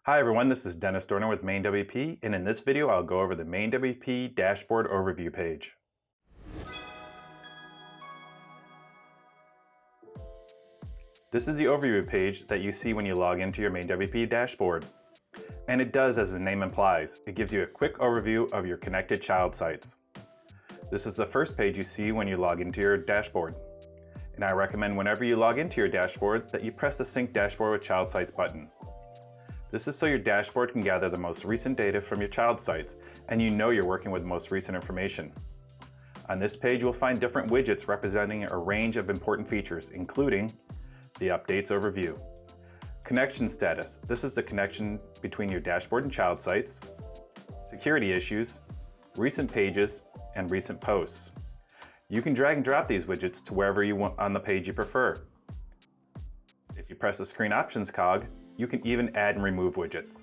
Hi everyone, this is Dennis Dorner with MainWP, and in this video I'll go over the MainWP Dashboard Overview page. This is the overview page that you see when you log into your MainWP dashboard. And it does as the name implies. It gives you a quick overview of your connected child sites. This is the first page you see when you log into your dashboard. And I recommend whenever you log into your dashboard that you press the Sync Dashboard with Child Sites button. This is so your dashboard can gather the most recent data from your child sites, and you know you're working with the most recent information. On this page, you'll find different widgets representing a range of important features, including the Updates Overview. Connection status. This is the connection between your dashboard and child sites. Security issues, recent pages, and recent posts. You can drag and drop these widgets to wherever you want on the page you prefer. If you press the Screen Options cog, you can even add and remove widgets.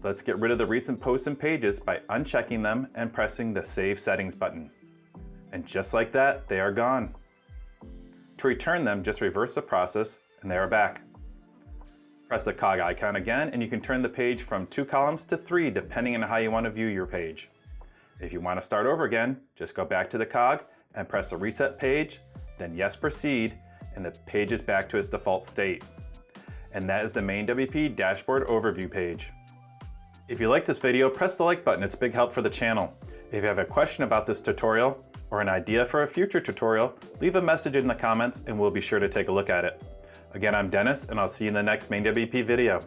Let's get rid of the recent posts and pages by unchecking them and pressing the Save Settings button. And just like that, they are gone. To return them, just reverse the process and they are back. Press the cog icon again and you can turn the page from 2 columns to 3 depending on how you want to view your page. If you want to start over again, just go back to the cog and press the Reset Page, then Yes Proceed, and the page is back to its default state. And that is the MainWP Dashboard Overview page. If you like this video, press the like button. It's a big help for the channel. If you have a question about this tutorial or an idea for a future tutorial, leave a message in the comments and we'll be sure to take a look at it. Again, I'm Dennis and I'll see you in the next MainWP video.